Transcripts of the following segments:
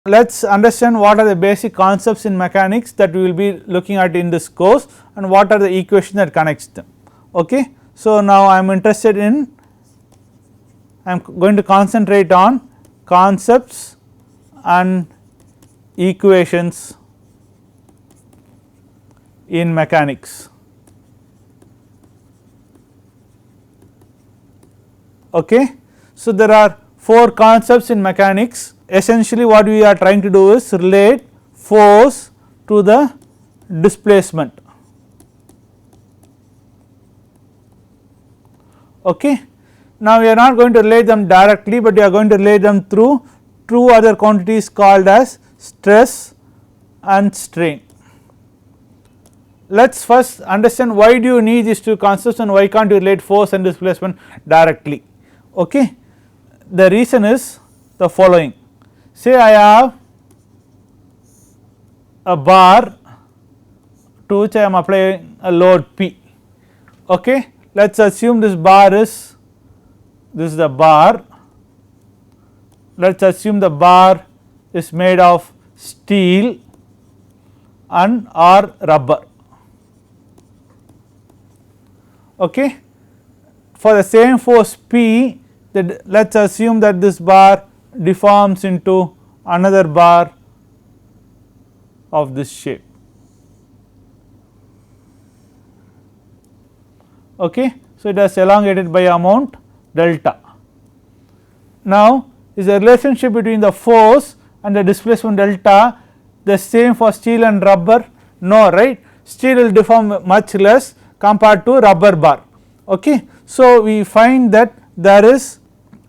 let us understand what are the basic concepts in mechanics that we will be looking at in this course, and what are the equations that connects them. Okay. So, now I am interested in, I am going to concentrate on concepts and equations in mechanics. Okay. So, there are 4 concepts in mechanics. Essentially what we are trying to do is relate force to the displacement. Okay. Now, we are not going to relate them directly, but we are going to relate them through 2 other quantities called as stress and strain. Let us first understand why do you need these 2 concepts and why can't you relate force and displacement directly. Okay. The reason is the following. Say I have a bar to which I am applying a load P. Okay. Let us assume this bar is, this is the bar, let us assume the bar is made of steel and or rubber. Okay. For the same force P, that let us assume that this bar deforms into another bar of this shape. Okay. So, it has elongated by amount delta. Now, is the relationship between the force and the displacement delta the same for steel and rubber? No, right. Steel will deform much less compared to rubber bar. Okay. So, we find that there is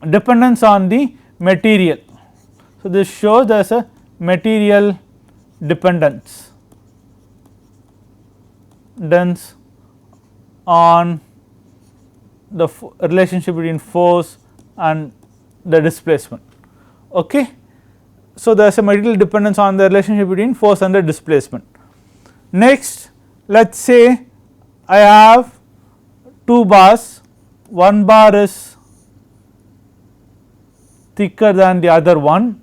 dependence on the material. So, this shows there is a material dependence on the relationship between force and the displacement. Okay. So, there is a material dependence on the relationship between force and the displacement. Next, let us say I have 2 bars, one bar is thicker than the other one,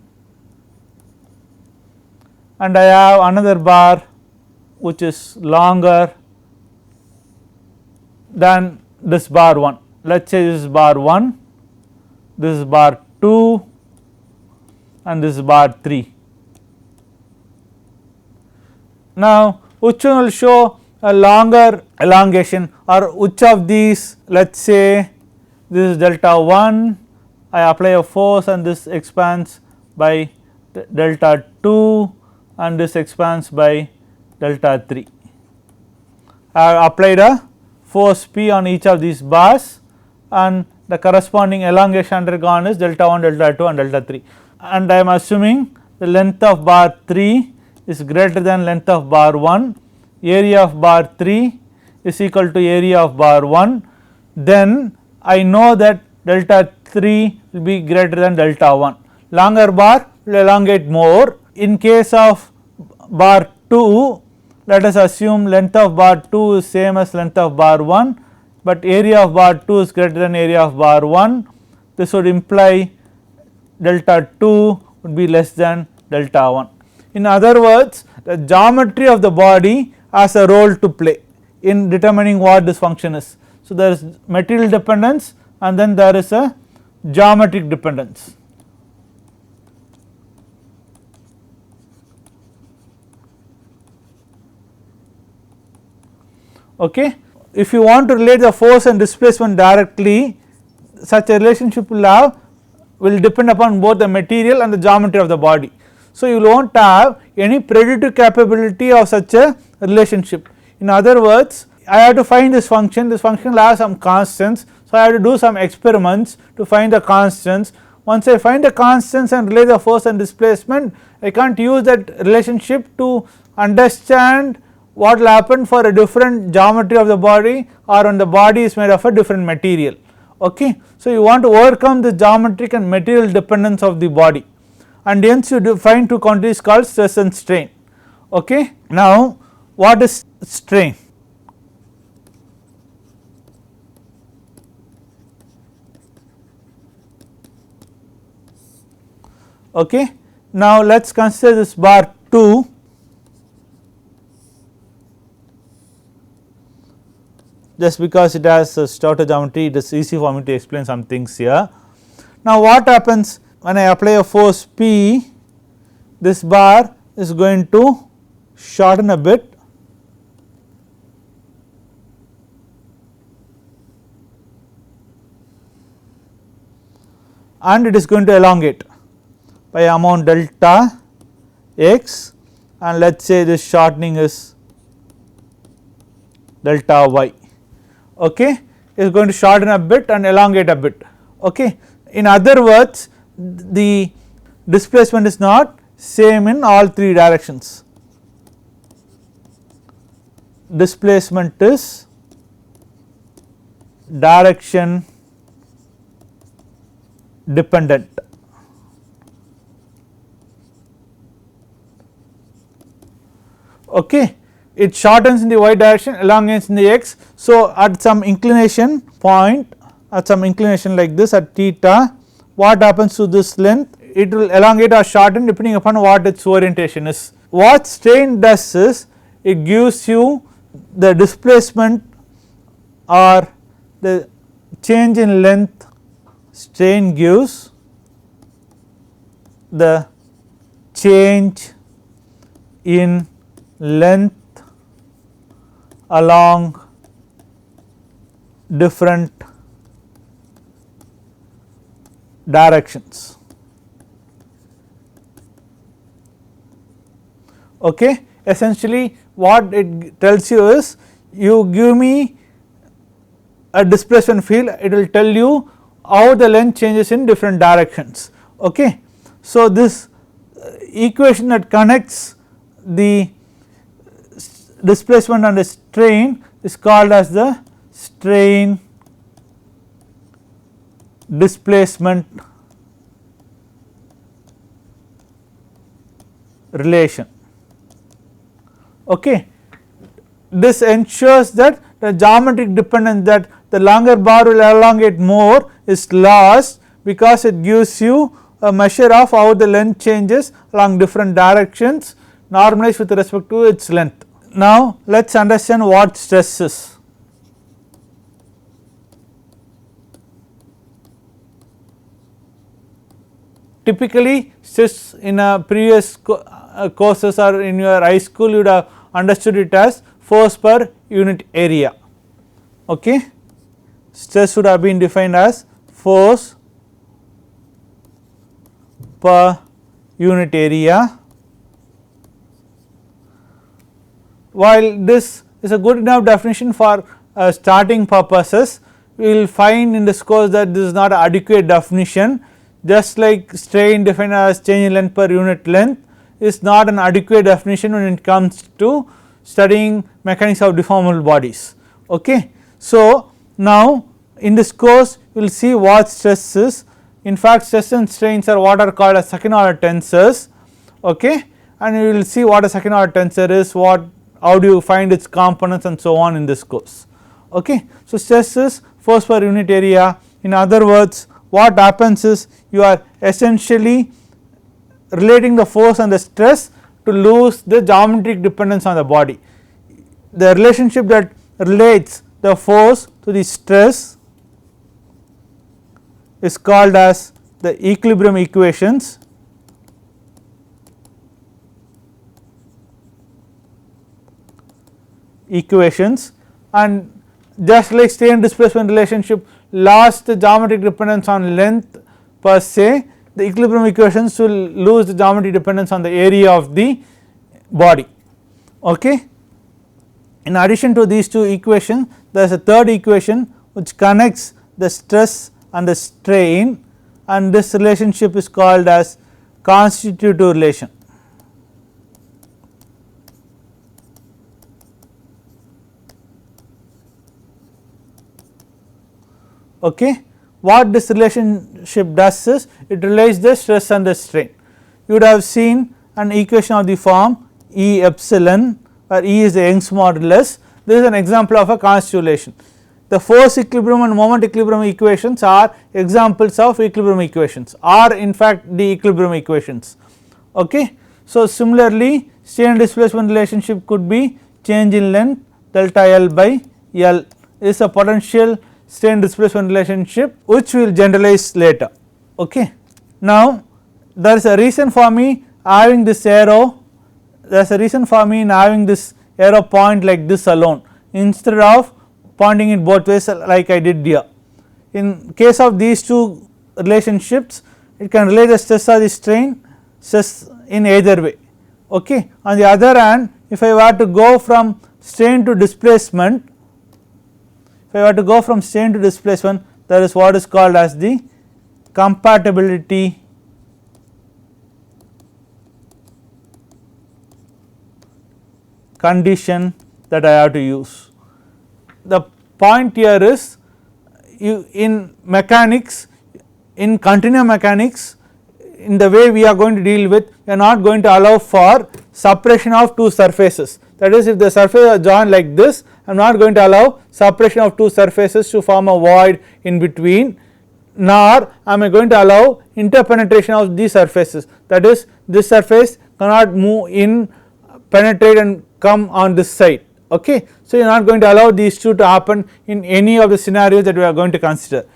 and I have another bar which is longer than this bar 1. Let us say this is bar 1, this is bar 2 and this is bar 3. Now, which one will show a longer elongation, or which of these, let us say this is delta 1, I apply a force and this expands by delta 2 and this expands by delta 3. I have applied a force P on each of these bars and the corresponding elongation undergone is delta 1, delta 2 and delta 3, and I am assuming the length of bar 3 is greater than length of bar 1, area of bar 3 is equal to area of bar 1, then I know that delta 3 will be greater than delta 1. Longer bar will elongate more. In case of bar 2, let us assume length of bar 2 is same as length of bar 1, but area of bar 2 is greater than area of bar 1. This would imply delta 2 would be less than delta 1. In other words, the geometry of the body has a role to play in determining what this function is. So, there is material dependence and then there is a geometric dependence. Okay. If you want to relate the force and displacement directly, such a relationship will depend upon both the material and the geometry of the body. So, you will not have any predictive capability of such a relationship. In other words, I have to find this function will have some constants. So, I have to do some experiments to find the constants. Once I find the constants and relate the force and displacement, I can't use that relationship to understand what will happen for a different geometry of the body or when the body is made of a different material. Okay. So, you want to overcome the geometric and material dependence of the body, and hence you define 2 quantities called stress and strain. Okay. Now, what is strain? Okay. Now let us consider this bar 2. Just because it has a Stotter geometry, it is easy for me to explain some things here. Now what happens when I apply a force P, this bar is going to shorten a bit and it is going to elongate by amount delta x, and let us say this shortening is delta y. Okay, it is going to shorten a bit and elongate a bit. Okay. In other words, the displacement is not same in all three directions. Displacement is direction dependent. Okay. It shortens in the y direction, elongates in the x. So at some inclination point, at some inclination like this at theta, what happens to this length? It will elongate or shorten depending upon what its orientation is. What strain does is, it gives you the displacement or the change in length. Strain gives the change in length along different directions. Okay. Essentially what it tells you is, you give me a displacement field, it will tell you how the length changes in different directions. Okay. So this equation that connects the displacement and the strain is called as the strain displacement relation. Okay. This ensures that the geometric dependence, that the longer bar will elongate more, is lost, because it gives you a measure of how the length changes along different directions, normalized with respect to its length. Now let us understand what stress is. Typically stress in a previous courses or in your high school, you would have understood it as force per unit area. Okay. Stress would have been defined as force per unit area. While this is a good enough definition for starting purposes, we will find in this course that this is not an adequate definition. Just like strain defined as change in length per unit length is not an adequate definition when it comes to studying mechanics of deformable bodies. Okay. So now in this course we will see what stress is. In fact, stress and strains are what are called as second order tensors. Okay. And we will see what a second order tensor is, how do you find its components and so on in this course. Okay. So stress is force per unit area. In other words, what happens is, you are essentially relating the force and the stress to lose the geometric dependence on the body. The relationship that relates the force to the stress is called as the equilibrium equations. And just like strain displacement relationship lost the geometric dependence on length per se, the equilibrium equations will lose the geometric dependence on the area of the body. Okay. In addition to these two equations, there is a third equation which connects the stress and the strain, and this relationship is called as constitutive relation. Okay. What this relationship does is, it relates the stress and the strain. You would have seen an equation of the form E epsilon, where E is the Young's modulus. This is an example of a constitutive relation. The force equilibrium and moment equilibrium equations are examples of equilibrium equations, are in fact the equilibrium equations. Okay. So, similarly strain displacement relationship could be change in length delta L by L is a potential strain displacement relationship which we will generalize later. Okay. Now, there is a reason for me having this arrow, there is a reason for me in having this arrow point like this alone instead of pointing it both ways like I did here. In case of these two relationships, it can relate the stress or the strain stress in either way. Okay. On the other hand, if I were to go from strain to displacement, there is what is called as the compatibility condition that I have to use. The point here is you in mechanics, in continuum mechanics, in the way we are going to deal with, we are not going to allow for separation of two surfaces. That is, if the surfaces are joined like this, I am not going to allow separation of two surfaces to form a void in between, nor am I going to allow interpenetration of these surfaces. That is, this surface cannot move in, penetrate and come on this side. Okay. So, you are not going to allow these two to happen in any of the scenarios that we are going to consider.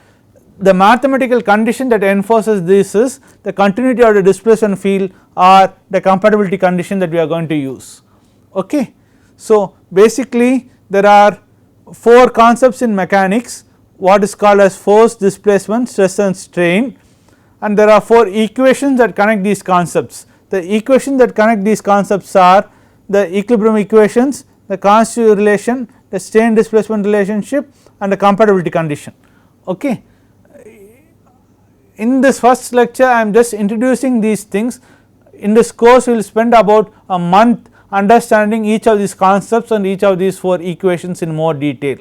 The mathematical condition that enforces this is the continuity of the displacement field or the compatibility condition that we are going to use. Okay. So, basically there are 4 concepts in mechanics, what is called as force, displacement, stress and strain, and there are 4 equations that connect these concepts. The equations that connect these concepts are the equilibrium equations, the constitutive relation, the strain displacement relationship and the compatibility condition. Okay. In this first lecture I am just introducing these things. In this course we will spend about a month understanding each of these concepts and each of these 4 equations in more detail.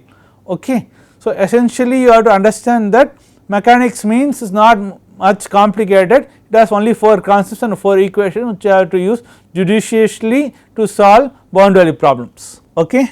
Okay. So, essentially you have to understand that mechanics means is not much complicated, it has only 4 concepts and 4 equations which you have to use judiciously to solve boundary problems. Okay.